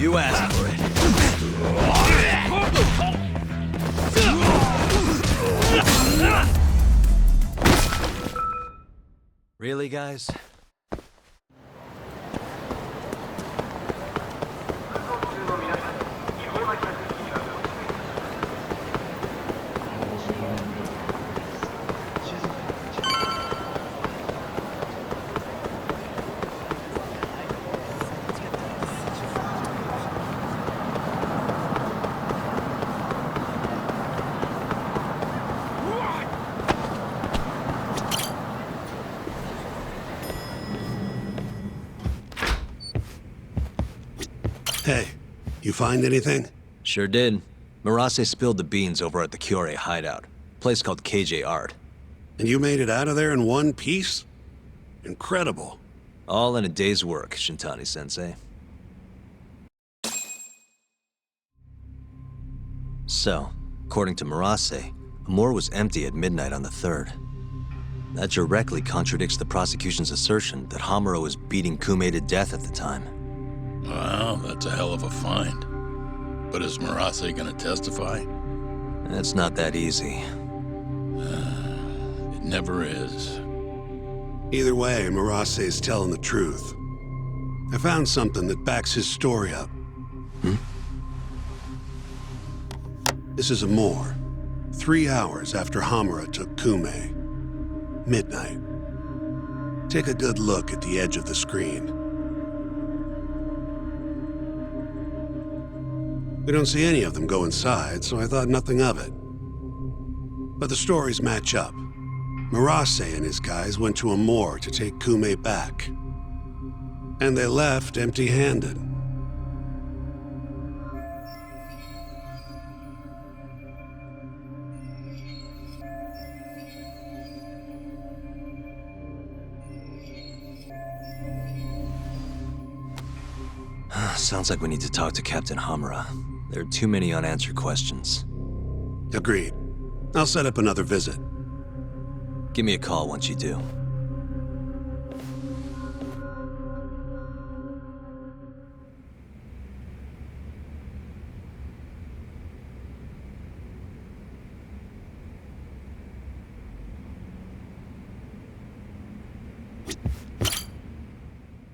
You asked for it. Really, guys? Hey, you find anything? Sure did. Marase spilled the beans over at the Kyorei hideout. Place called KJ Art. And you made it out of there in one piece? Incredible. All in a day's work, Shintani-sensei. So, according to Marase, Amor was empty at midnight on the 3rd. That directly contradicts the prosecution's assertion that Hamura was beating Kume to death at the time. Well, that's a hell of a find. But is Marase gonna testify? It's not that easy. It never is. Either way, Marase's telling the truth. I found something that backs his story up. This is Amor. 3 hours after Hamura took Kume. Midnight. Take a good look at the edge of the screen. We don't see any of them go inside, so I thought nothing of it. But the stories match up. Marase and his guys went to Amor to take Kume back. And they left empty-handed. Sounds like we need to talk to Captain Hamura. There are too many unanswered questions. Agreed. I'll set up another visit. Give me a call once you do.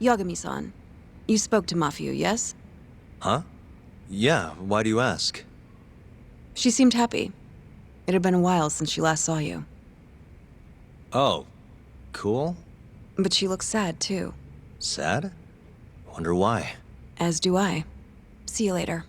Yagami-san, you spoke to Mafio, yes? Huh? Yeah, why do you ask? She seemed happy. It had been a while since she last saw you. Oh, cool? But she looks sad, too. Sad? Wonder why. As do I. See you later.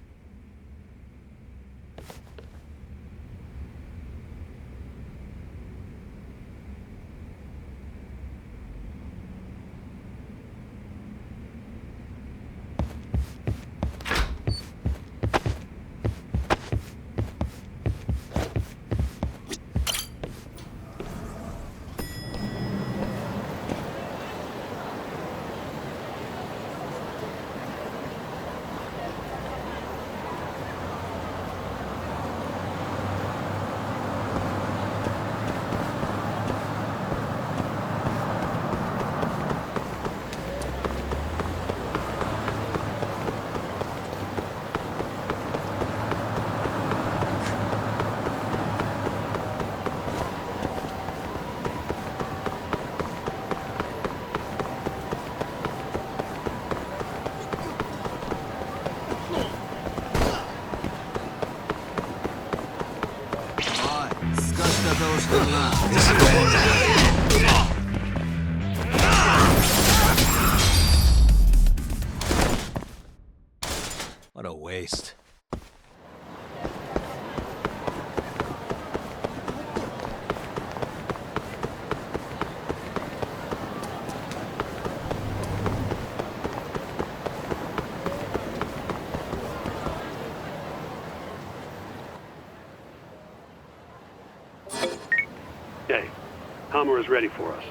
What a waste. Hey, Hamura's ready for us.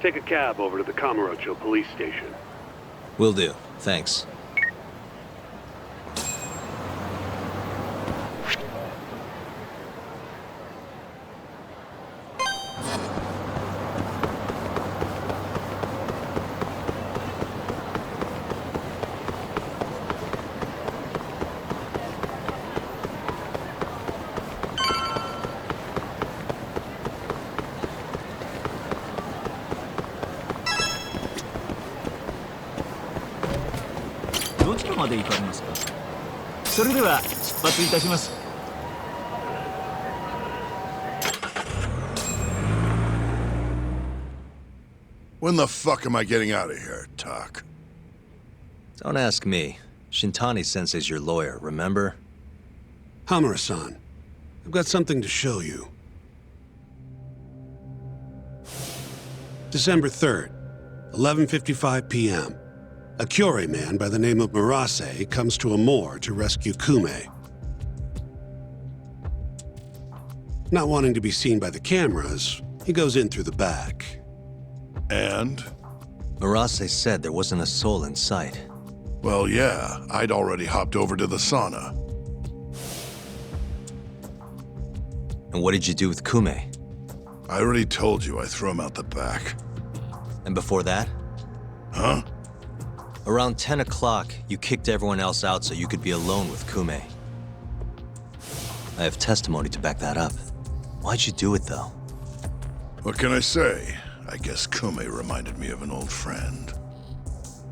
Take a cab over to the Kamurocho police station. Will do. Thanks. まで行かれますか。それでは出発いたします。 When the fuck am I getting out of here, Tak? Don't ask me. Shintani-sensei's your lawyer, remember? Hamura-san, I've got something to show you. December 3rd, 11:55 p.m. A Kyorei man by the name of Murase comes to a moor to rescue Kume. Not wanting to be seen by the cameras, he goes in through the back. And? Murase said there wasn't a soul in sight. Well, yeah, I'd already hopped over to the sauna. And what did you do with Kume? I already told you I threw him out the back. And before that? Huh? Around 10 o'clock, you kicked everyone else out so you could be alone with Kume. I have testimony to back that up. Why'd you do it, though? What can I say? I guess Kume reminded me of an old friend.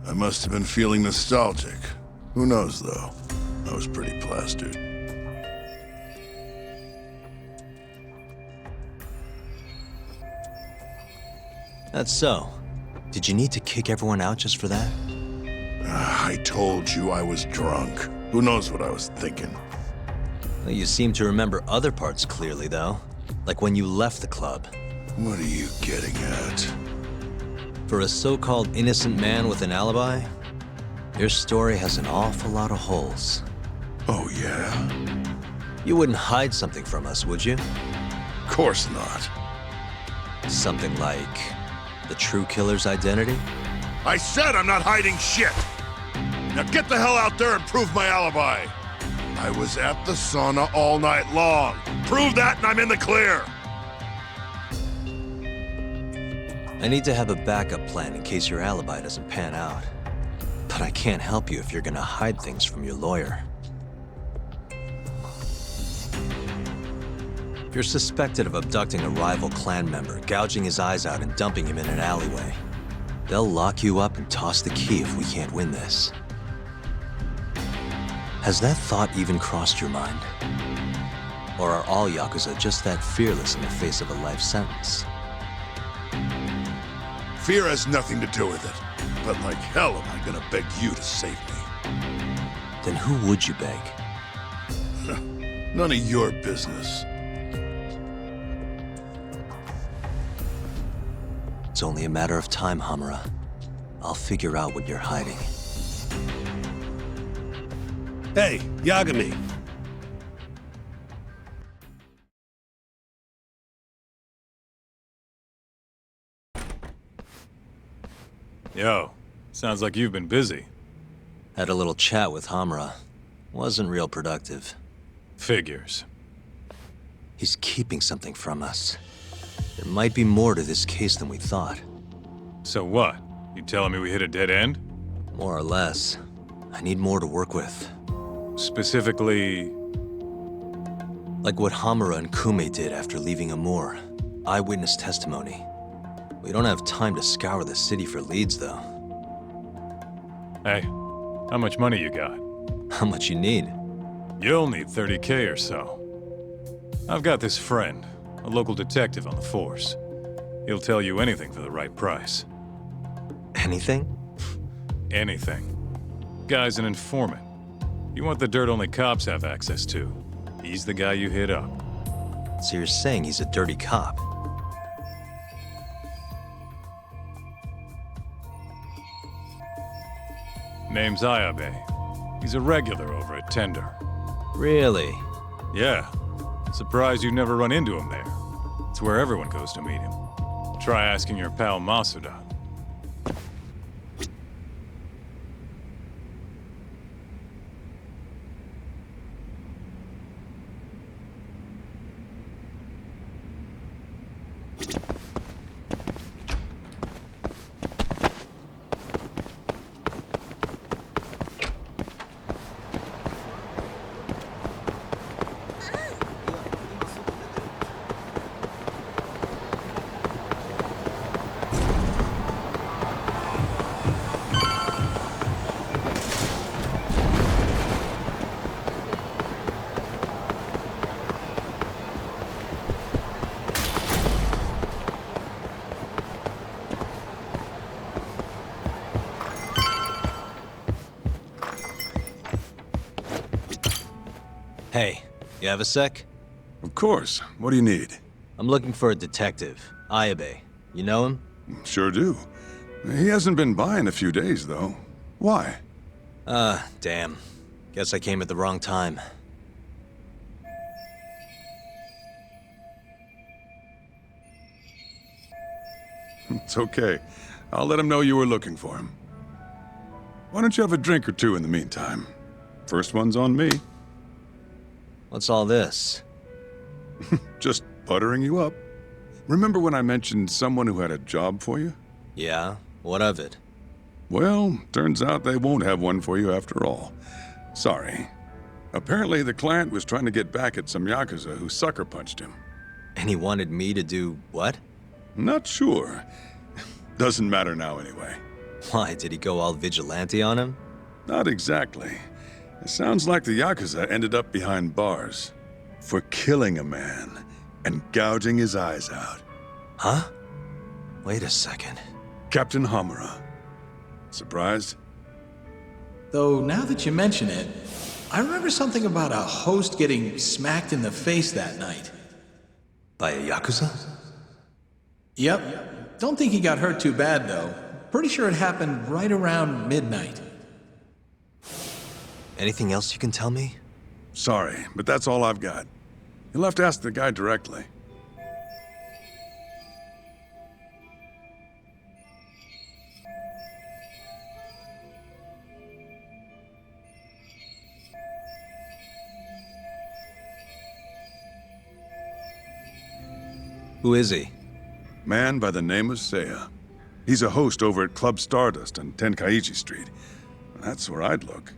I must have been feeling nostalgic. Who knows, though? I was pretty plastered. That's so. Did you need to kick everyone out just for that? I told you I was drunk. Who knows what I was thinking? Well, you seem to remember other parts clearly, though. Like when you left the club. What are you getting at? For a so-called innocent man with an alibi, your story has an awful lot of holes. Oh, yeah? You wouldn't hide something from us, would you? Course not. Something like the true killer's identity? I said I'm not hiding shit! Now get the hell out there and prove my alibi! I was at the sauna all night long. Prove that and I'm in the clear! I need to have a backup plan in case your alibi doesn't pan out. But I can't help you if you're gonna hide things from your lawyer. If you're suspected of abducting a rival clan member, gouging his eyes out and dumping him in an alleyway, they'll lock you up and toss the key if we can't win this. Has that thought even crossed your mind? Or are all Yakuza just that fearless in the face of a life sentence? Fear has nothing to do with it. But like hell am I gonna beg you to save me? Then who would you beg? None of your business. It's only a matter of time, Hamura. I'll figure out what you're hiding. Hey, Yagami. Yo, sounds like you've been busy. Had a little chat with Hamura. Wasn't real productive. Figures. He's keeping something from us. There might be more to this case than we thought. So what? You telling me we hit a dead end? More or less. I need more to work with. Specifically... Like what Hamura and Kume did after leaving Amur. Eyewitness testimony. We don't have time to scour the city for leads, though. Hey, how much money you got? How much you need? You'll need 30K or so. I've got this friend, a local detective on the force. He'll tell you anything for the right price. Anything? Anything. Guy's an informant. You want the dirt only cops have access to. He's the guy you hit up. So you're saying he's a dirty cop? Name's Ayabe. He's a regular over at Tender. Really? Yeah. Surprised you never run into him there. It's where everyone goes to meet him. Try asking your pal Masuda. Hey, you have a sec? Of course. What do you need? I'm looking for a detective, Ayabe. You know him? Sure do. He hasn't been by in a few days, though. Why? Damn. Guess I came at the wrong time. It's okay. I'll let him know you were looking for him. Why don't you have a drink or two in the meantime? First one's on me. What's all this? Just buttering you up. Remember when I mentioned someone who had a job for you? Yeah? What of it? Well, turns out they won't have one for you after all. Sorry. Apparently the client was trying to get back at some Yakuza who sucker punched him. And he wanted me to do what? Not sure. Doesn't matter now anyway. Why, did he go all vigilante on him? Not exactly. It sounds like the Yakuza ended up behind bars for killing a man and gouging his eyes out. Huh? Wait a second. Captain Hamura. Surprised? Though, now that you mention it, I remember something about a host getting smacked in the face that night. By a Yakuza? Yep. Don't think he got hurt too bad, though. Pretty sure it happened right around midnight. Anything else you can tell me? Sorry, but that's all I've got. You'll have to ask the guy directly. Who is he? Man by the name of Seiya. He's a host over at Club Stardust on Tenkaichi Street. That's where I'd look.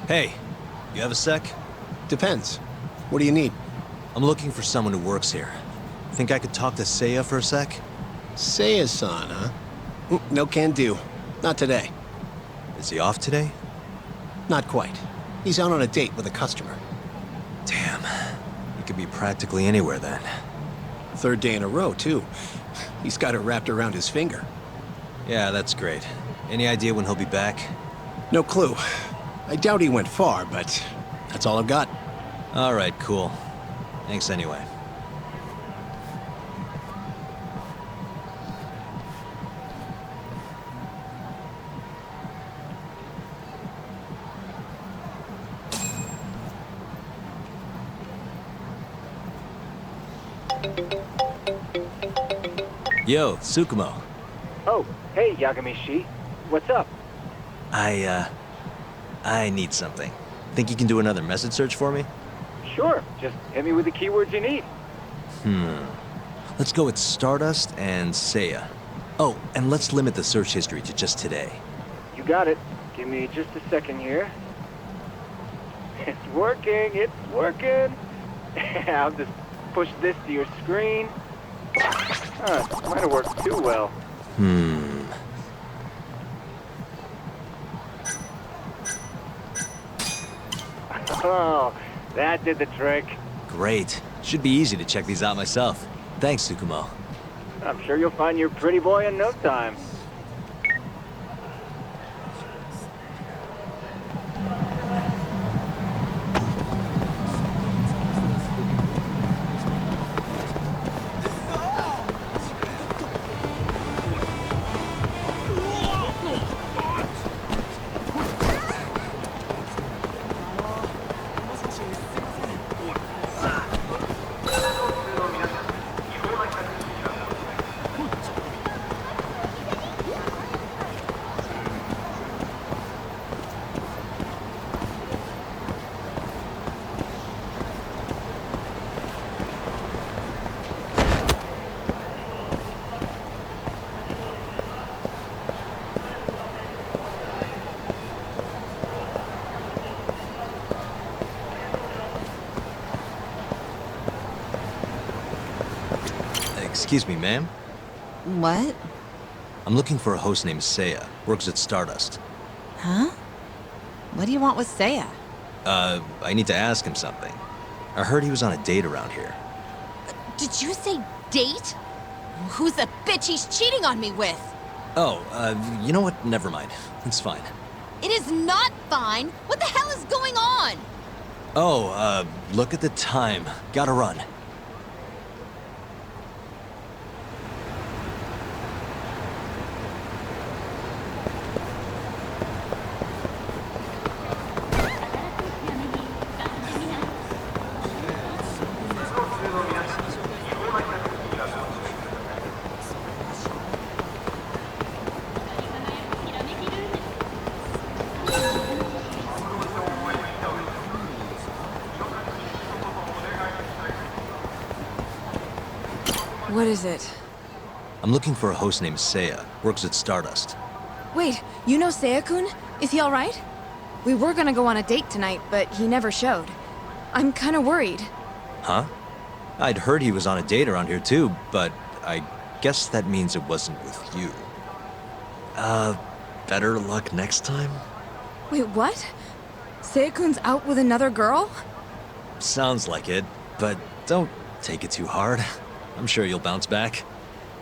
Hey, you have a sec? Depends. What do you need? I'm looking for someone who works here. Think I could talk to Seiya for a sec? Seiya-san, huh? No can do. Not today. Is he off today? Not quite. He's out on a date with a customer. Damn. He could be practically anywhere then. Third day in a row, too. He's got it wrapped around his finger. Yeah, that's great. Any idea when he'll be back? No clue. I doubt he went far, but that's all I've got. All right, cool. Thanks anyway. Yo, Tsukumo. Oh, hey, Yagami-shi. What's up? I need something. Think you can do another message search for me? Sure, just hit me with the keywords you need. Let's go with Stardust and Seiya. Oh, and let's limit the search history to just today. You got it. Give me just a second here. It's working, it's working. I'll just push this to your screen. Might have worked too well. Oh, that did the trick. Great. Should be easy to check these out myself. Thanks, Tsukumo. I'm sure you'll find your pretty boy in no time. Excuse me, ma'am? What? I'm looking for a host named Seiya. Works at Stardust. Huh? What do you want with Seiya? I need to ask him something. I heard he was on a date around here. Did you say date? Who's the bitch he's cheating on me with? Oh, you know what? Never mind. It's fine. It is not fine. What the hell is going on? Oh, look at the time. Gotta run. What is it? I'm looking for a host named Seiya. Works at Stardust. Wait, you know Seiya-kun? Is he alright? We were gonna go on a date tonight, but he never showed. I'm kinda worried. Huh? I'd heard he was on a date around here too, but I guess that means it wasn't with you. Better luck next time? Wait, what? Seiya-kun's out with another girl? Sounds like it, but don't take it too hard. I'm sure you'll bounce back.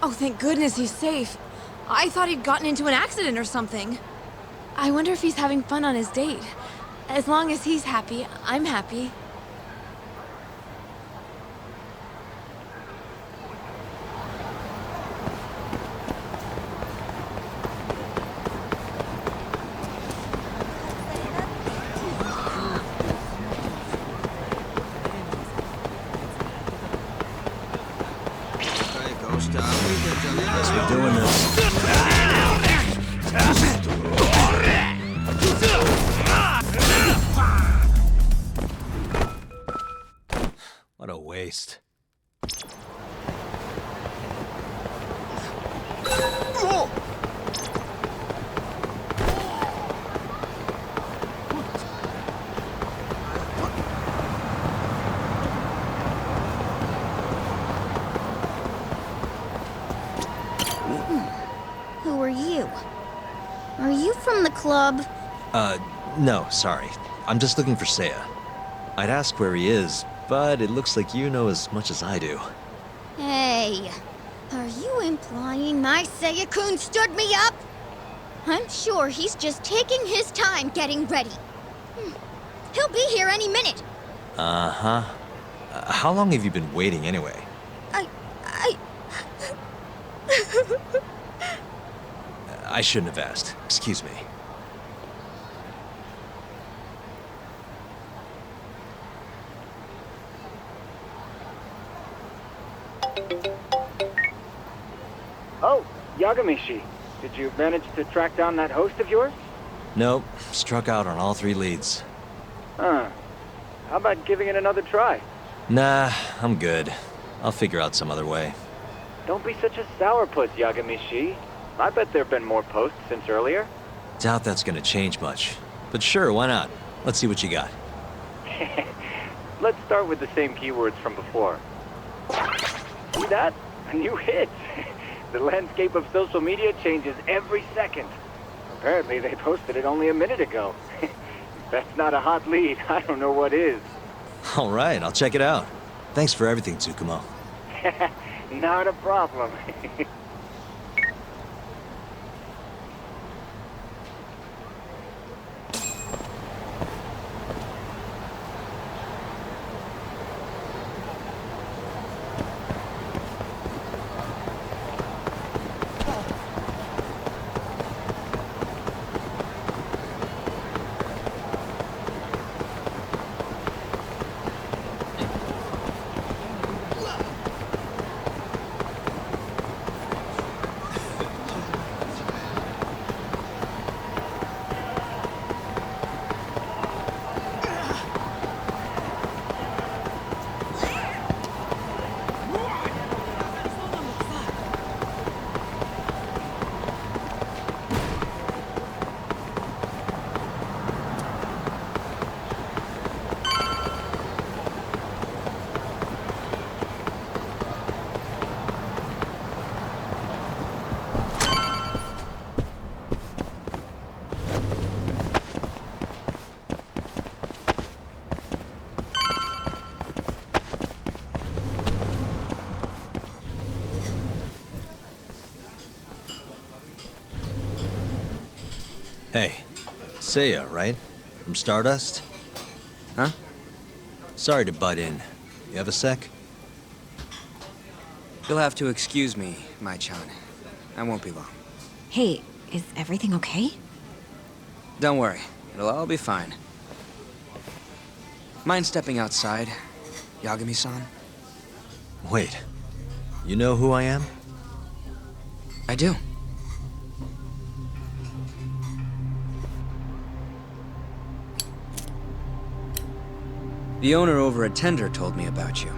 Oh, thank goodness he's safe. I thought he'd gotten into an accident or something. I wonder if he's having fun on his date. As long as he's happy, I'm happy. Guess we're doing this. What a waste. Who are you? Are you from the club? No, sorry. I'm just looking for Seiya. I'd ask where he is, but it looks like you know as much as I do. Hey, are you implying my Seiya-kun stood me up? I'm sure he's just taking his time getting ready. He'll be here any minute. Uh-huh. How long have you been waiting anyway? I shouldn't have asked. Excuse me. Oh, Yagamishi. Did you manage to track down that host of yours? Nope. Struck out on all 3 leads. Huh. How about giving it another try? Nah, I'm good. I'll figure out some other way. Don't be such a sourpuss, Yagamishi. I bet there have been more posts since earlier. Doubt that's gonna change much. But sure, why not? Let's see what you got. Let's start with the same keywords from before. See that? A new hit. The landscape of social media changes every second. Apparently they posted it only a minute ago. If that's not a hot lead, I don't know what is. All right, I'll check it out. Thanks for everything, Tsukumo. Not a problem. Hey, Seiya, right? From Stardust? Huh? Sorry to butt in. You have a sec? You'll have to excuse me, Mai-chan. I won't be long. Hey, is everything okay? Don't worry. It'll all be fine. Mind stepping outside, Yagami-san? Wait. You know who I am? I do. The owner over at Tender told me about you.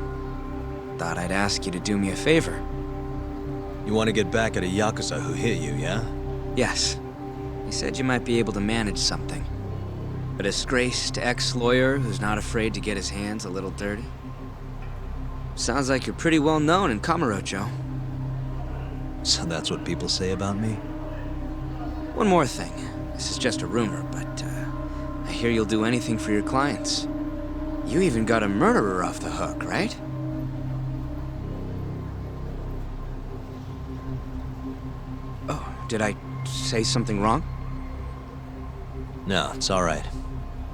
Thought I'd ask you to do me a favor. You want to get back at a Yakuza who hit you, yeah? Yes. He said you might be able to manage something. A disgraced ex-lawyer who's not afraid to get his hands a little dirty. Sounds like you're pretty well known in Kamurocho. So that's what people say about me? One more thing. This is just a rumor, but I hear you'll do anything for your clients. You even got a murderer off the hook, right? Oh, did I say something wrong? No, it's all right.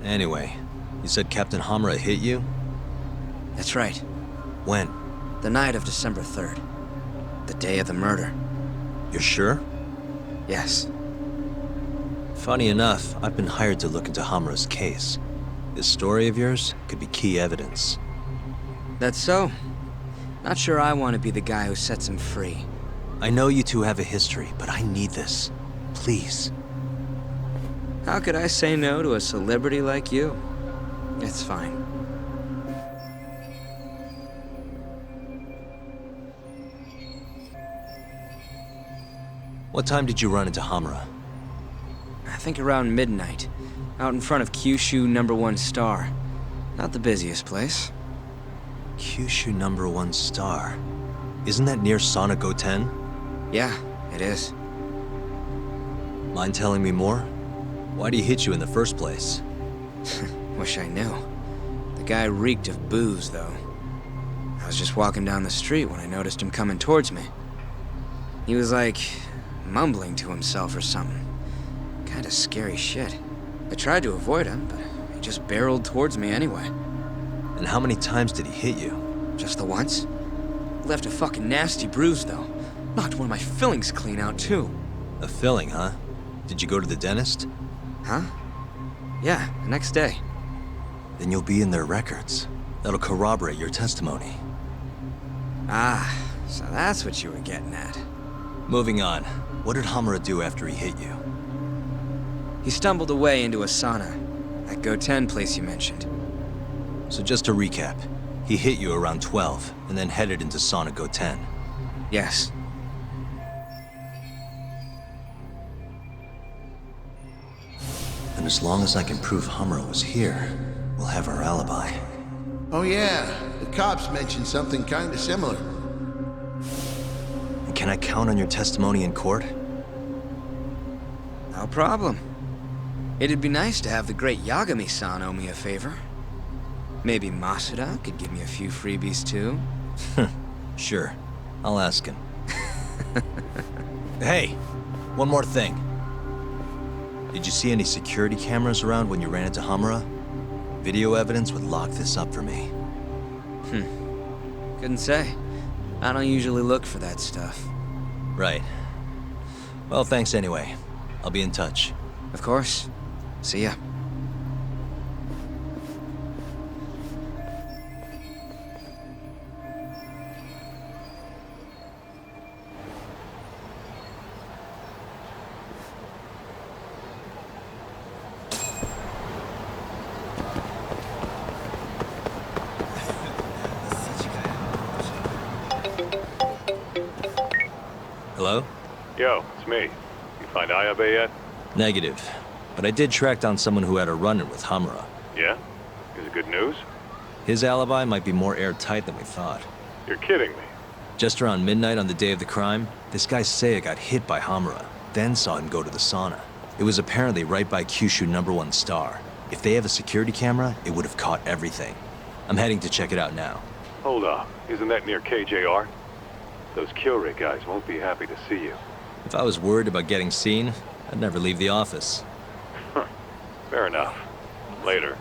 Anyway, you said Captain Hamura hit you? That's right. When? The night of December 3rd. The day of the murder. You're sure? Yes. Funny enough, I've been hired to look into Hamura's case. This story of yours could be key evidence. That's so. Not sure I want to be the guy who sets him free. I know you two have a history, but I need this. Please. How could I say no to a celebrity like you? It's fine. What time did you run into Hamura? I think around midnight. Out in front of Kyushu #1 Star. Not the busiest place. Kyushu #1 Star? Isn't that near Sonic 10? Yeah, it is. Mind telling me more? Why'd he hit you in the first place? Wish I knew. The guy reeked of booze, though. I was just walking down the street when I noticed him coming towards me. He was like, mumbling to himself or something. Kinda scary shit. I tried to avoid him, but he just barreled towards me anyway. And how many times did he hit you? Just the once. Left a fucking nasty bruise, though. Knocked one of my fillings clean out, too. A filling, huh? Did you go to the dentist? Huh? Yeah, the next day. Then you'll be in their records. That'll corroborate your testimony. Ah, so that's what you were getting at. Moving on. What did Hamura do after he hit you? He stumbled away into a sauna. That Goten place you mentioned. So just to recap, he hit you around 12, and then headed into Sauna Goten. Yes. And as long as I can prove Hamura was here, we'll have our alibi. Oh yeah, the cops mentioned something kinda similar. And can I count on your testimony in court? No problem. It'd be nice to have the great Yagami-san owe me a favor. Maybe Masuda could give me a few freebies too. Sure, I'll ask him. Hey, one more thing. Did you see any security cameras around when you ran into Hamura? Video evidence would lock this up for me. Couldn't say. I don't usually look for that stuff. Right. Well, thanks anyway. I'll be in touch. Of course. See ya. Hello? Yo, it's me. You find Ayabe yet? Negative. But I did track down someone who had a run-in with Hamura. Yeah? Is it good news? His alibi might be more airtight than we thought. You're kidding me. Just around midnight on the day of the crime, this guy Seiya got hit by Hamura, then saw him go to the sauna. It was apparently right by Kyushu #1 Star. If they have a security camera, it would have caught everything. I'm heading to check it out now. Hold up. Isn't that near KJR? Those Kyorei guys won't be happy to see you. If I was worried about getting seen, I'd never leave the office. Fair enough. Later.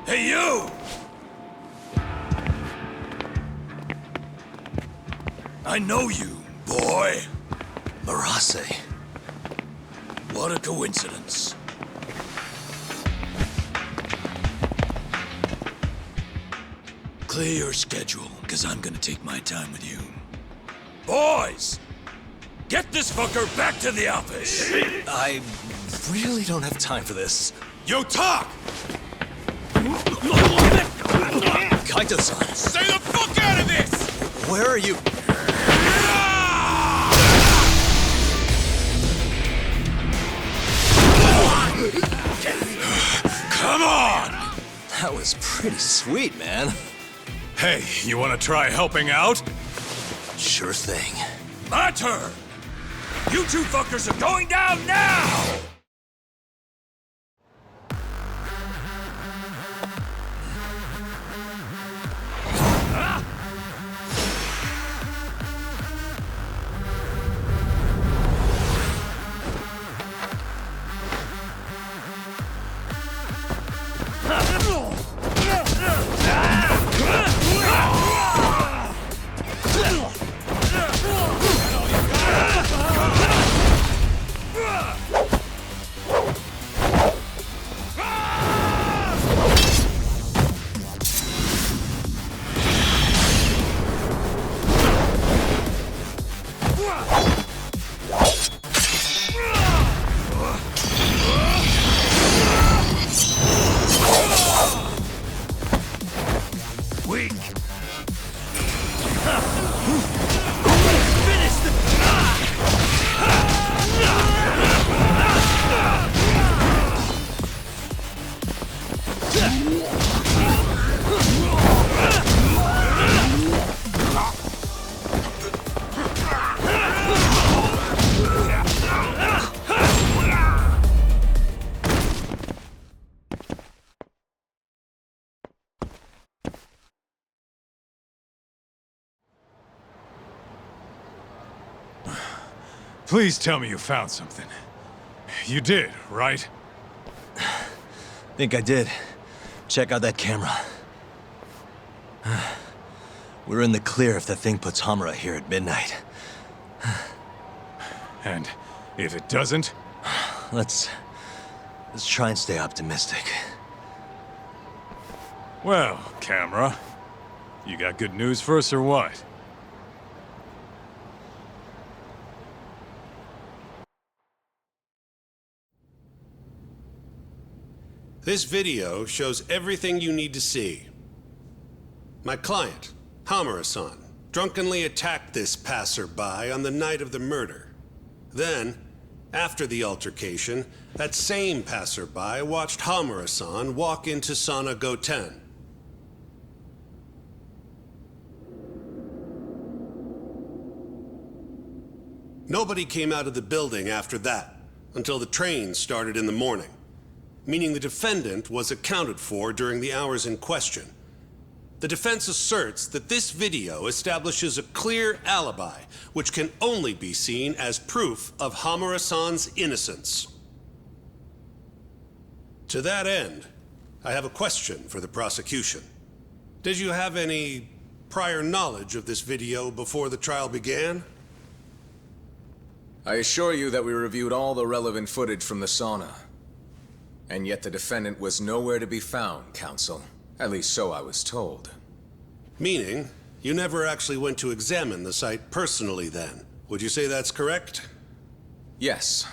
Hey, you! I know you, boy. Marase. What a coincidence. Clear your schedule, because I'm gonna take my time with you. Boys! Get this fucker back to the office! I really don't have time for this. Yo, talk! Kaito-san! Stay the fuck out of this! Where are you? Come on! That was pretty sweet, man. Hey, you wanna try helping out? Sure thing. My turn! You two fuckers are going down now! Please tell me you found something. You did, right? Think I did. Check out that camera. We're in the clear if the thing puts Hamura here at midnight. And if it doesn't? Let's try and stay optimistic. Well, camera, you got good news for us or what? This video shows everything you need to see. My client, Hamura-san, drunkenly attacked this passerby on the night of the murder. Then, after the altercation, that same passerby watched Hamura-san walk into Sana Goten. Nobody came out of the building after that, until the train started in the morning, meaning the defendant was accounted for during the hours in question. The defense asserts that this video establishes a clear alibi, which can only be seen as proof of Hamura-san's innocence. To that end, I have a question for the prosecution. Did you have any prior knowledge of this video before the trial began? I assure you that we reviewed all the relevant footage from the sauna. And yet the defendant was nowhere to be found, counsel. At least so I was told. Meaning, you never actually went to examine the site personally then. Would you say that's correct? Yes.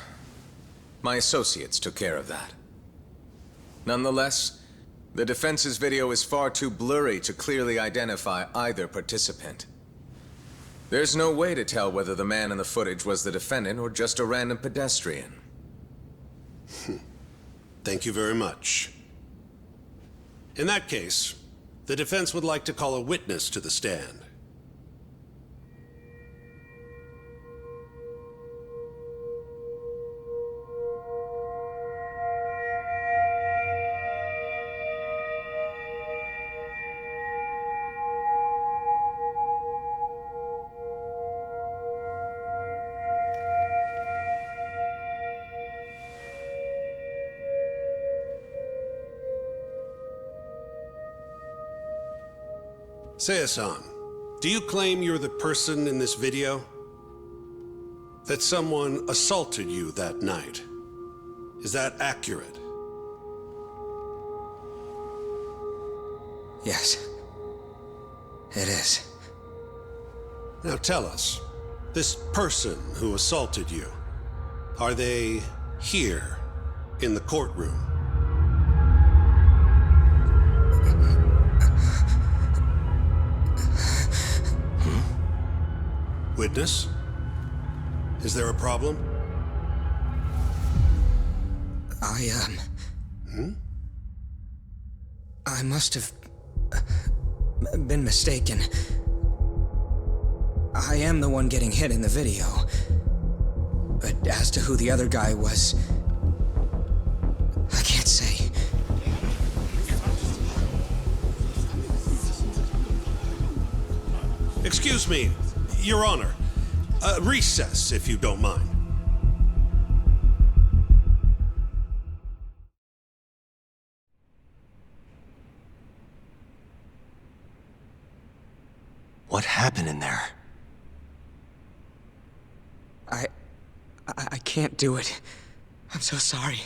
My associates took care of that. Nonetheless, the defense's video is far too blurry to clearly identify either participant. There's no way to tell whether the man in the footage was the defendant or just a random pedestrian. Thank you very much. In that case, the defense would like to call a witness to the stand. Seiya-san, do you claim you're the person in this video? That someone assaulted you that night? Is that accurate? Yes. It is. Now tell us, this person who assaulted you, are they here in the courtroom? Witness? Is there a problem? I must have been mistaken. I am the one getting hit in the video. But as to who the other guy was, I can't say. Excuse me, Your Honor. Recess, if you don't mind. What happened in there? I can't do it. I'm so sorry.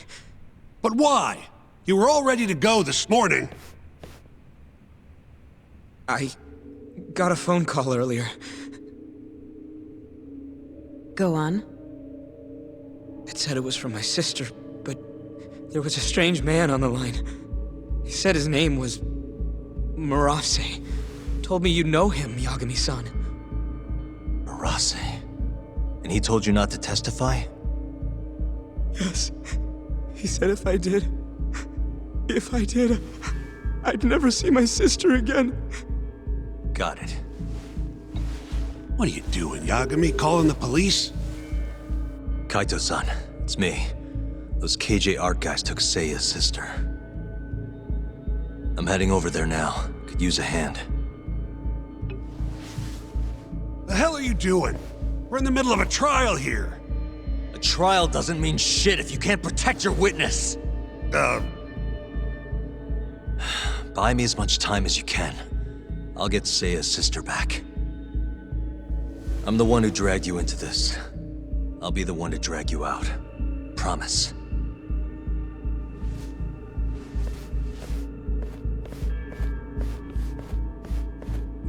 But why? You were all ready to go this morning. I got a phone call earlier. Go on. It said it was from my sister, but there was a strange man on the line. He said his name was Murase. Told me you know him, Yagami-san. Murase? And he told you not to testify? Yes. He said if I did, I'd never see my sister again. Got it. What are you doing, Yagami? Calling the police? Kaito-san, it's me. Those KJ art guys took Seiya's sister. I'm heading over there now. Could use a hand. The hell are you doing? We're in the middle of a trial here. A trial doesn't mean shit if you can't protect your witness. Buy me as much time as you can. I'll get Seiya's sister back. I'm the one who dragged you into this. I'll be the one to drag you out. Promise.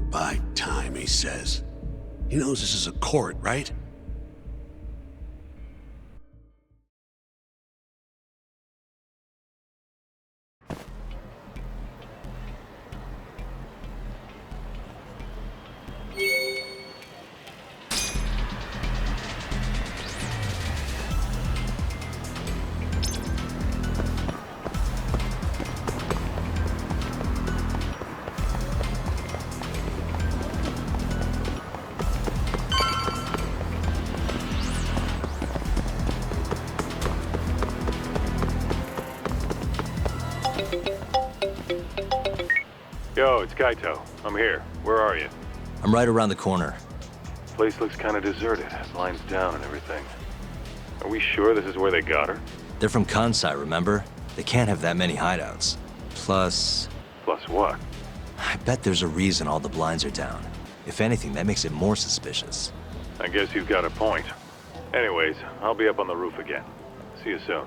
Buy time, he says. He knows this is a court, right? Yo, it's Kaito. I'm here. Where are you? I'm right around the corner. Place looks kind of deserted. Blinds down and everything. Are we sure this is where they got her? They're from Kansai, remember? They can't have that many hideouts. Plus... Plus what? I bet there's a reason all the blinds are down. If anything, that makes it more suspicious. I guess you've got a point. Anyways, I'll be up on the roof again. See you soon.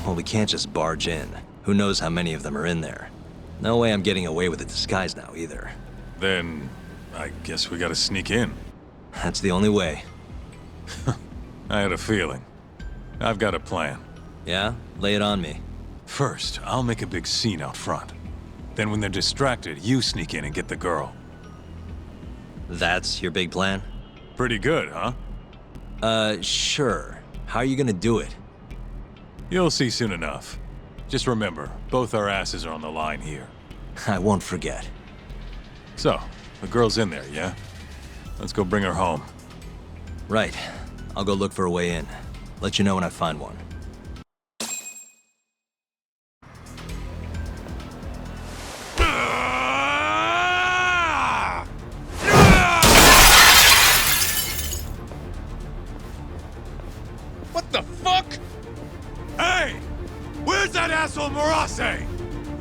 Well, we can't just barge in. Who knows how many of them are in there? No way I'm getting away with a disguise now, either. Then, I guess we gotta sneak in. That's the only way. I had a feeling. I've got a plan. Yeah? Lay it on me. First, I'll make a big scene out front. Then when they're distracted, you sneak in and get the girl. That's your big plan? Pretty good, huh? Sure. How are you gonna do it? You'll see soon enough. Just remember, both our asses are on the line here. I won't forget. So, the girl's in there, yeah? Let's go bring her home. Right. I'll go look for a way in. Let you know when I find one. What the fuck? Hey! Where's that asshole Murase?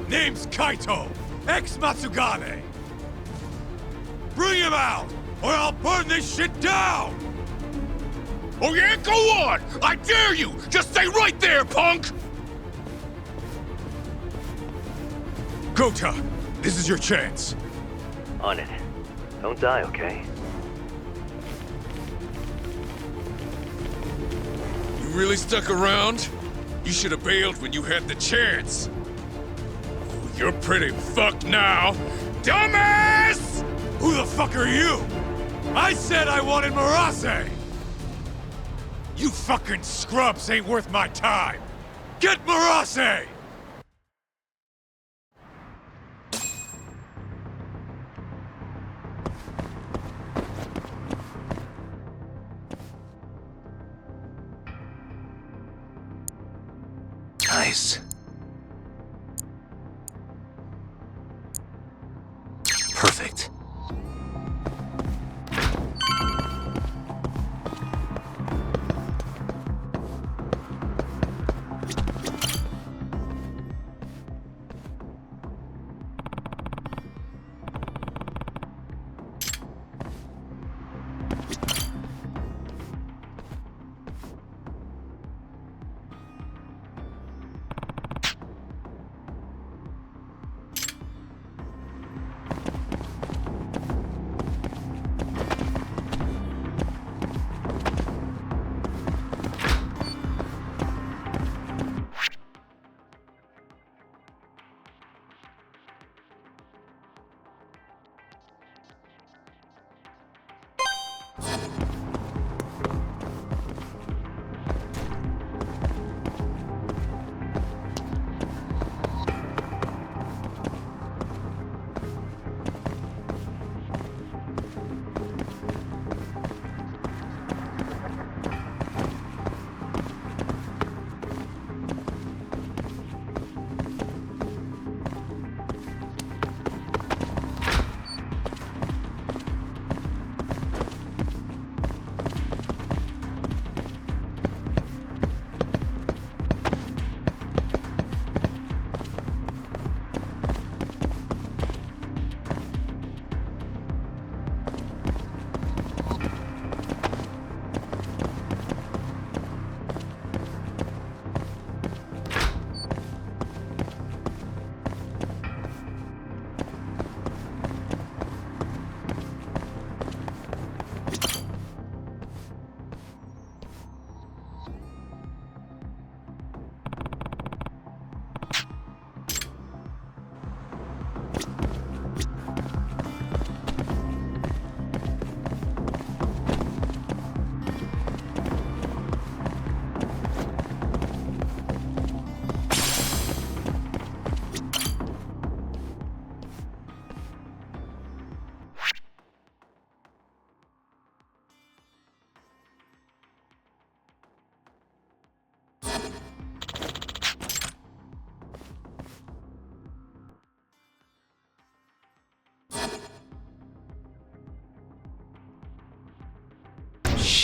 Name's Kaito, ex-Matsugane. Bring him out, or I'll burn this shit down! Oh yeah? Go on! I dare you! Just stay right there, punk! Gota, this is your chance. On it. Don't die, okay? You really stuck around? You should have bailed when you had the chance. Oh, you're pretty fucked now. Dumbass! Who the fuck are you? I said I wanted Murase! You fucking scrubs ain't worth my time! Get Murase! Nice. Perfect.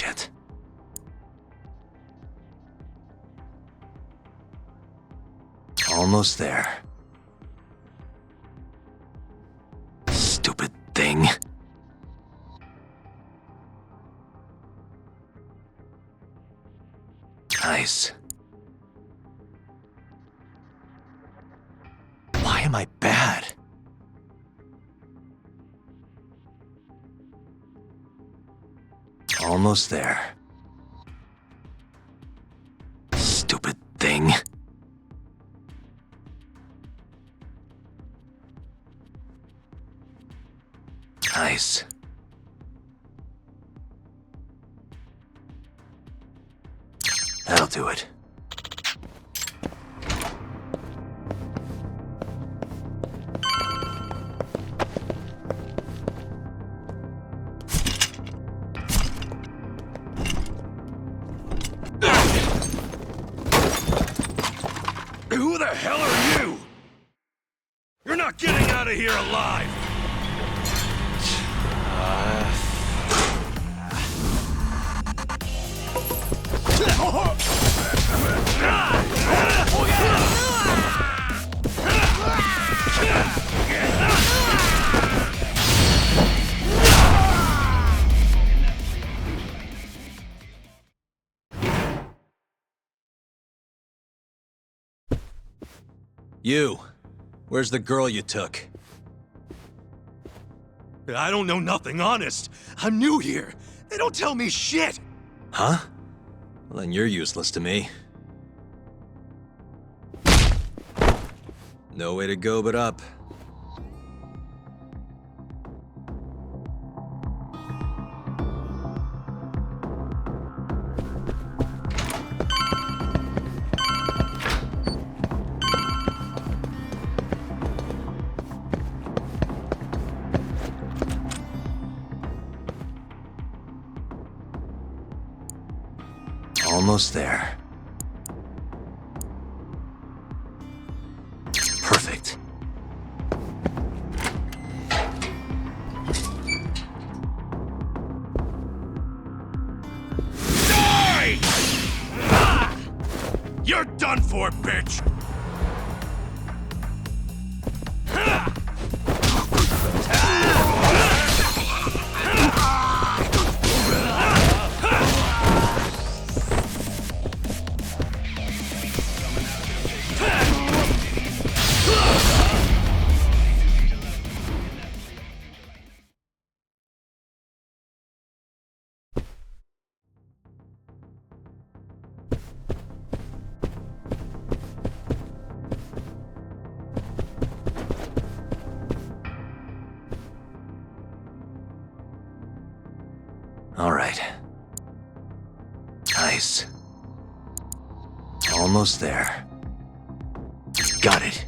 Shit. Almost there. Stupid thing. Nice. Why am I bad? Almost there. Stupid thing. Nice. That'll do it. Who the hell are you? You're not getting out of here alive! You. Where's the girl you took? I don't know nothing, honest. I'm new here. They don't tell me shit. Huh? Well, then you're useless to me. No way to go but up. Almost there. Perfect. Die! Ah! You're done for, bitch! All right. Nice. Almost there. Got it.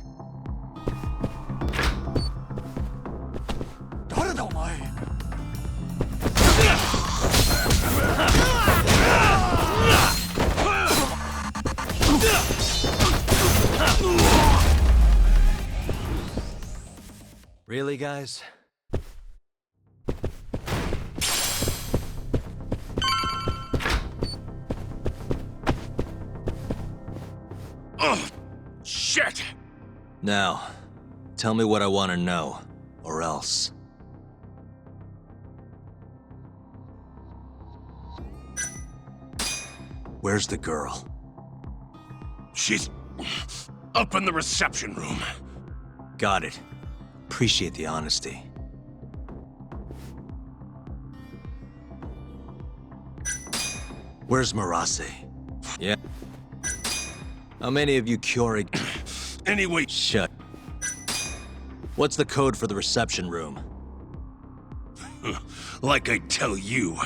Really, guys? Ugh! Shit! Now, tell me what I want to know, or else. Where's the girl? She's up in the reception room. Got it. Appreciate the honesty. Where's Marase? Yeah. How many of you Keurig... Anyway... Shut. What's the code for the reception room? Like I tell you.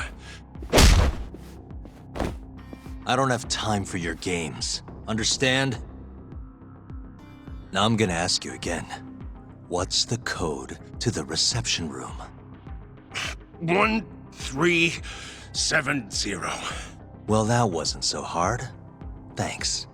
I don't have time for your games. Understand? Now I'm gonna ask you again. What's the code to the reception room? 1370. Well, that wasn't so hard. Thanks.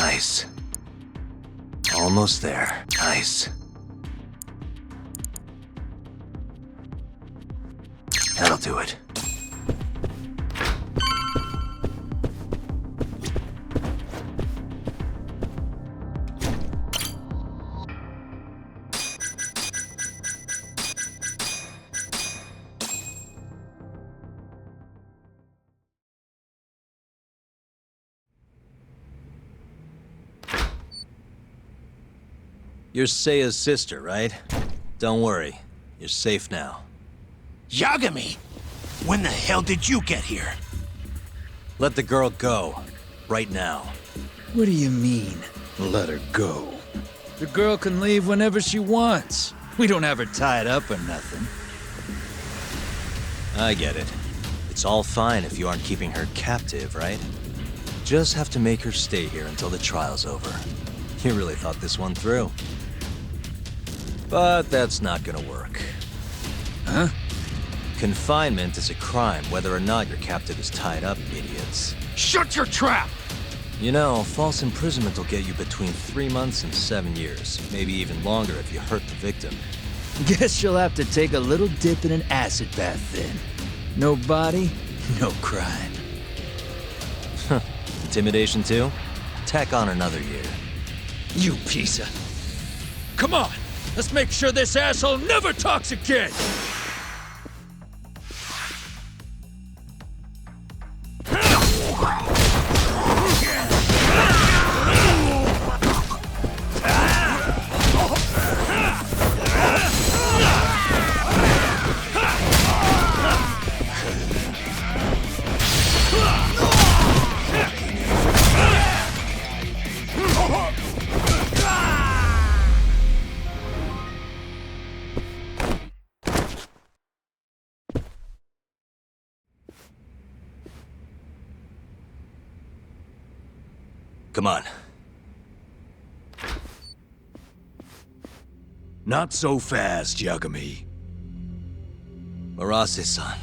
Nice. Almost there. Nice. That'll do it. You're Seiya's sister, right? Don't worry. You're safe now. Yagami! When the hell did you get here? Let the girl go. Right now. What do you mean, let her go? The girl can leave whenever she wants. We don't have her tied up or nothing. I get it. It's all fine if you aren't keeping her captive, right? Just have to make her stay here until the trial's over. You really thought this one through. But that's not gonna work. Huh? Confinement is a crime, whether or not your captive is tied up, idiots. Shut your trap! You know, false imprisonment will get you between 3 months and 7 years. Maybe even longer if you hurt the victim. Guess you'll have to take a little dip in an acid bath then. No body, no crime. Intimidation too? Tack on another year. You piece of... Come on! Let's make sure this asshole never talks again! Come on. Not so fast, Yagami. Marase-san,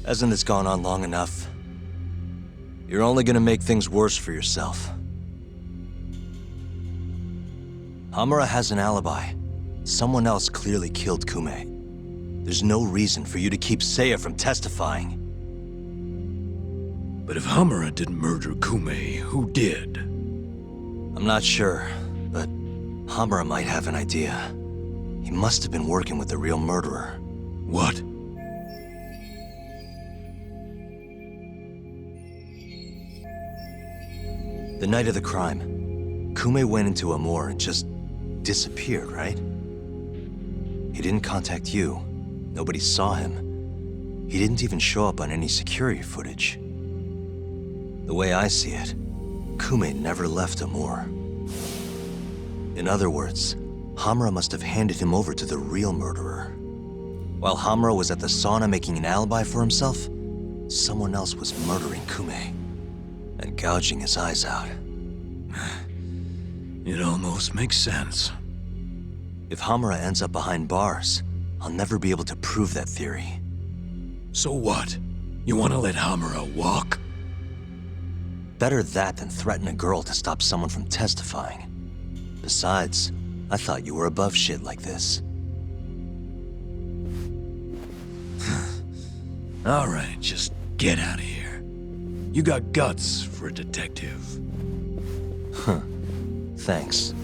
hasn't this gone on long enough? You're only gonna make things worse for yourself. Hamura has an alibi. Someone else clearly killed Kume. There's no reason for you to keep Seiya from testifying. But if Hamura didn't murder Kume, who did? I'm not sure, but Hamura might have an idea. He must have been working with the real murderer. What? The night of the crime, Kume went into a moor and just disappeared, right? He didn't contact you. Nobody saw him. He didn't even show up on any security footage. The way I see it, Kume never left a moor. In other words, Hamura must have handed him over to the real murderer. While Hamura was at the sauna making an alibi for himself, someone else was murdering Kume and gouging his eyes out. It almost makes sense. If Hamura ends up behind bars, I'll never be able to prove that theory. So what? You want to let Hamura walk? Better that than threaten a girl to stop someone from testifying. Besides, I thought you were above shit like this. All right, just get out of here. You got guts for a detective. Huh. Thanks.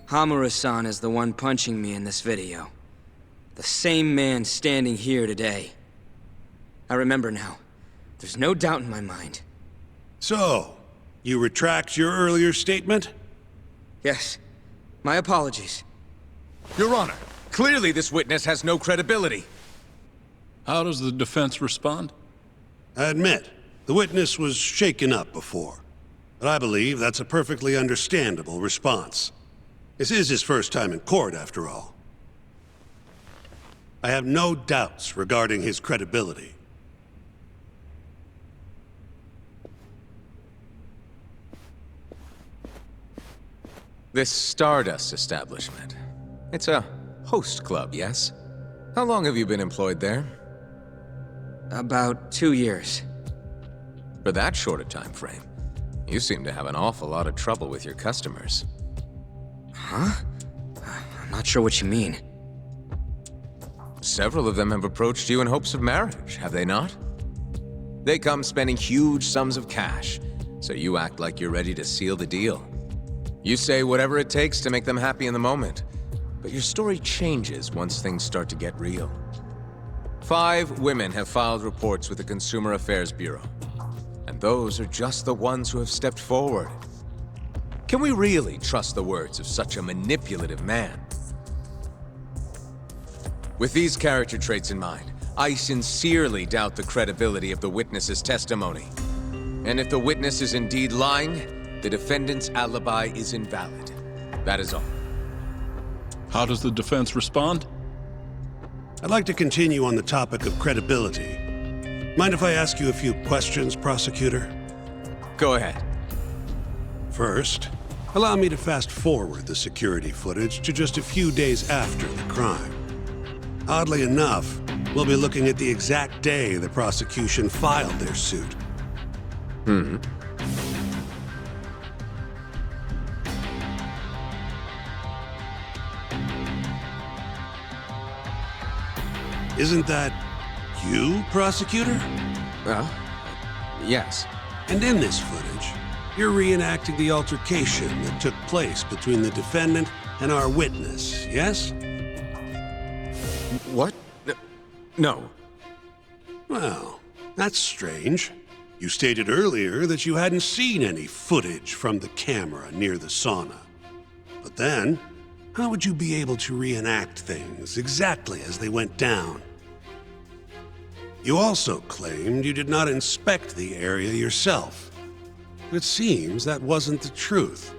Hamura-san is the one punching me in this video. The same man standing here today. I remember now. There's no doubt in my mind. So, you retract your earlier statement? Yes. My apologies. Your Honor, clearly this witness has no credibility. How does the defense respond? I admit, the witness was shaken up before. But I believe that's a perfectly understandable response. This is his first time in court, after all. I have no doubts regarding his credibility. This Stardust establishment. It's a host club, yes? How long have you been employed there? About 2 years. For that short a time frame, you seem to have an awful lot of trouble with your customers. Huh? I'm not sure what you mean. Several of them have approached you in hopes of marriage, have they not? They come spending huge sums of cash, so you act like you're ready to seal the deal. You say whatever it takes to make them happy in the moment, but your story changes once things start to get real. 5 women have filed reports with the Consumer Affairs Bureau, and those are just the ones who have stepped forward. Can we really trust the words of such a manipulative man? With these character traits in mind, I sincerely doubt the credibility of the witness's testimony. And if the witness is indeed lying, the defendant's alibi is invalid. That is all. How does the defense respond? I'd like to continue on the topic of credibility. Mind if I ask you a few questions, prosecutor? Go ahead. First, allow me to fast forward the security footage to just a few days after the crime. Oddly enough, we'll be looking at the exact day the prosecution filed their suit. Isn't that you, prosecutor? Well, yes. And in this footage, you're reenacting the altercation that took place between the defendant and our witness, yes? What? No. Well, that's strange. You stated earlier that you hadn't seen any footage from the camera near the sauna. But then, how would you be able to reenact things exactly as they went down? You also claimed you did not inspect the area yourself. It seems that wasn't the truth.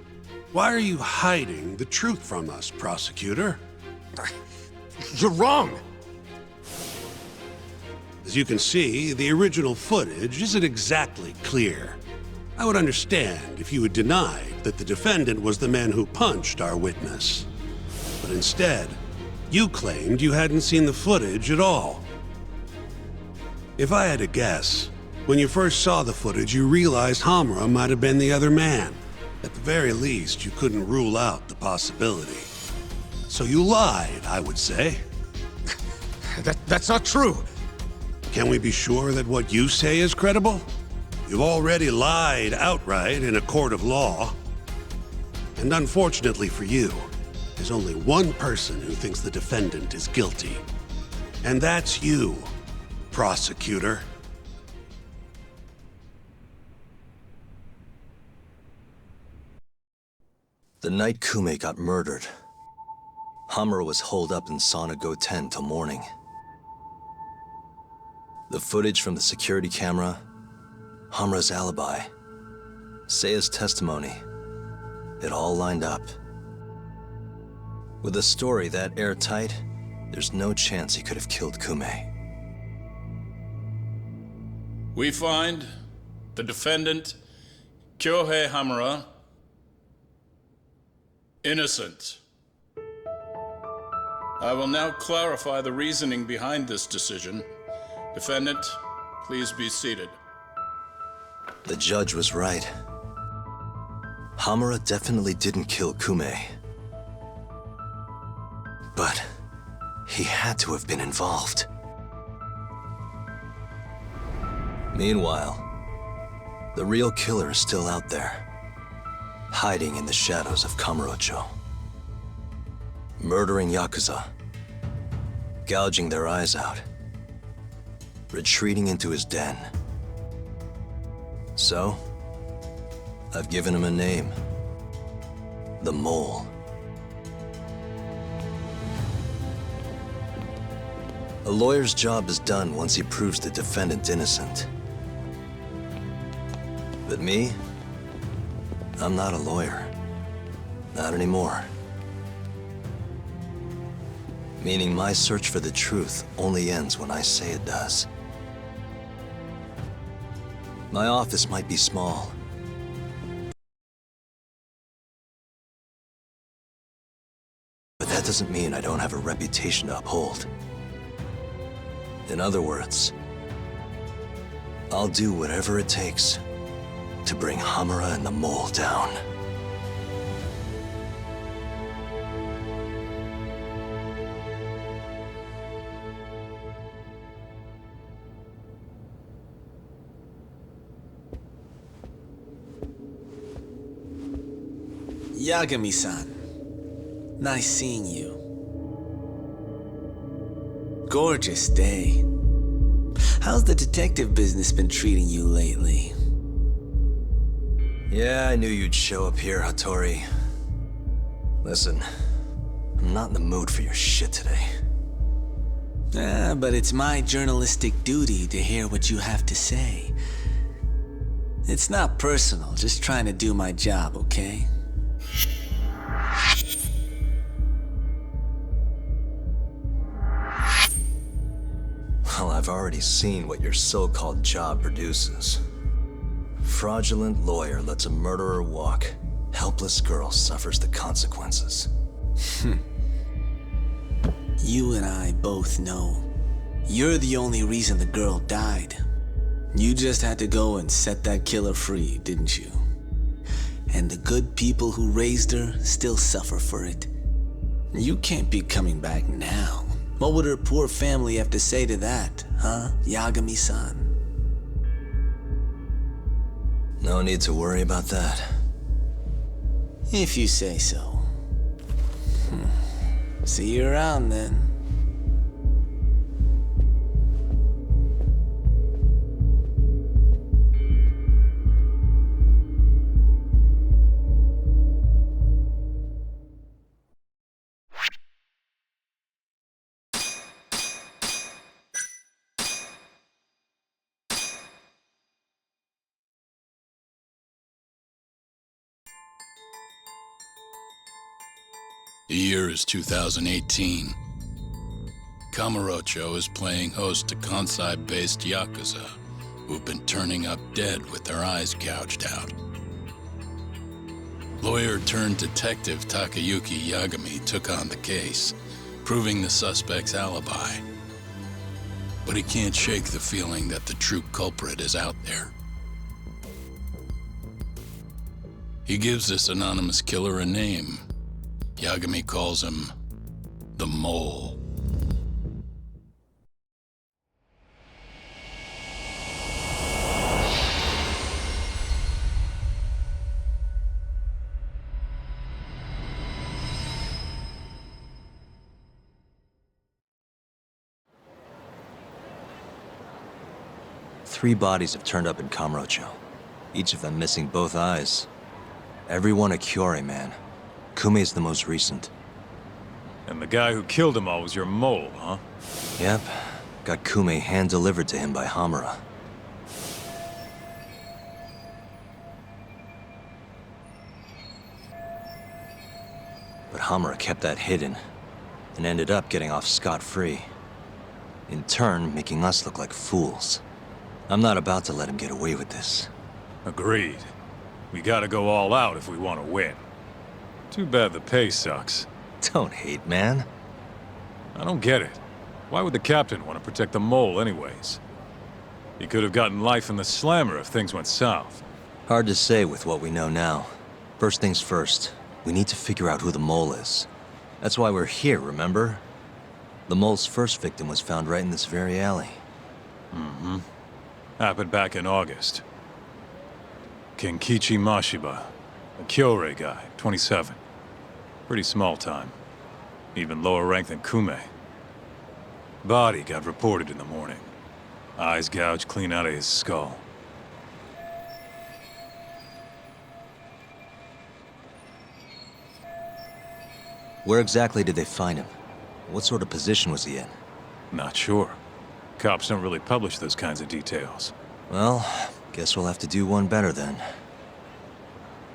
Why are you hiding the truth from us, prosecutor? You're wrong! As you can see, the original footage isn't exactly clear. I would understand if you had denied that the defendant was the man who punched our witness. But instead, you claimed you hadn't seen the footage at all. If I had to guess, when you first saw the footage, you realized Hamura might have been the other man. At the very least, you couldn't rule out the possibility. So you lied, I would say. That's not true! Can we be sure that what you say is credible? You've already lied outright in a court of law. And unfortunately for you, there's only one person who thinks the defendant is guilty. And that's you, prosecutor. The night Kume got murdered, Hamura was holed up in Sauna Go 10 till morning. The footage from the security camera, Hamura's alibi, Seiya's testimony, it all lined up. With a story that airtight, there's no chance he could have killed Kume. We find the defendant, Kyohei Hamura, innocent. I will now clarify the reasoning behind this decision. Defendant, please be seated. The judge was right. Hamura definitely didn't kill Kume. But he had to have been involved. Meanwhile, the real killer is still out there, hiding in the shadows of Kamurocho. Murdering Yakuza, gouging their eyes out, retreating into his den. So, I've given him a name. The Mole. A lawyer's job is done once he proves the defendant innocent. But me? I'm not a lawyer. Not anymore. Meaning my search for the truth only ends when I say it does. My office might be small, that doesn't mean I don't have a reputation to uphold. In other words, I'll do whatever it takes to bring Hamura and the mole down. Yagami-san. Nice seeing you. Gorgeous day. How's the detective business been treating you lately? Yeah, I knew you'd show up here, Hattori. Listen, I'm not in the mood for your shit today. But it's my journalistic duty to hear what you have to say. It's not personal, just trying to do my job, okay? Well, I've already seen what your so-called job produces. Fraudulent lawyer lets a murderer walk. Helpless girl suffers the consequences. You and I both know. You're the only reason the girl died. You just had to go and set that killer free, didn't you? And the good people who raised her still suffer for it. You can't be coming back now. What would her poor family have to say to that, huh, Yagami-san? No need to worry about that. If you say so. See you around then. The year is 2018. Kamurocho is playing host to Kansai-based Yakuza, who've been turning up dead with their eyes gouged out. Lawyer-turned-detective Takayuki Yagami took on the case, proving the suspect's alibi. But he can't shake the feeling that the true culprit is out there. He gives this anonymous killer a name. Yagami calls him the Mole. Three bodies have turned up in Kamurocho, each of them missing both eyes. Everyone a Kyorei man. Kumei's the most recent. And the guy who killed them all was your mole, huh? Yep. Got Kumei hand-delivered to him by Hamura. But Hamura kept that hidden, and ended up getting off scot-free. In turn, making us look like fools. I'm not about to let him get away with this. Agreed. We gotta go all out if we want to win. Too bad the pay sucks. Don't hate, man. I don't get it. Why would the captain want to protect the mole anyways? He could have gotten life in the slammer if things went south. Hard to say with what we know now. First things first, we need to figure out who the mole is. That's why we're here, remember? The mole's first victim was found right in this very alley. Mm-hmm. Happened back in August. Kenkichi Mashiba, a Kyorei guy, 27. Pretty small time. Even lower rank than Kumei. Body got reported in the morning. Eyes gouged clean out of his skull. Where exactly did they find him? What sort of position was he in? Not sure. Cops don't really publish those kinds of details. Well, guess we'll have to do one better then.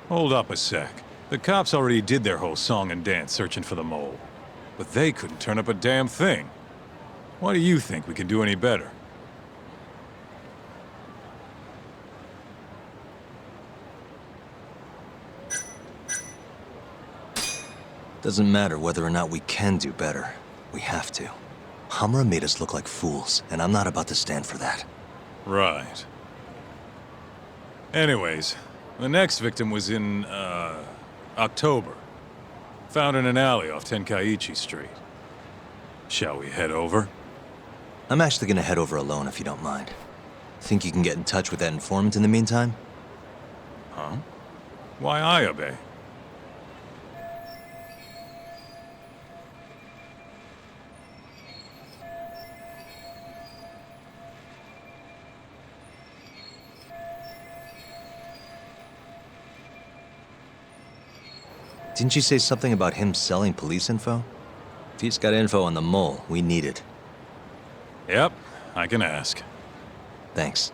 Hold up a sec. The cops already did their whole song and dance searching for the mole. But they couldn't turn up a damn thing. Why do you think we can do any better? Doesn't matter whether or not we can do better. We have to. Hamura made us look like fools, and I'm not about to stand for that. Right. Anyways, the next victim was in, October. Found in an alley off Tenkaichi Street. Shall we head over? I'm actually gonna head over alone if you don't mind. Think you can get in touch with that informant in the meantime? Huh? Why I obey? Didn't you say something about him selling police info? If he's got info on the mole, we need it. Yep, I can ask. Thanks.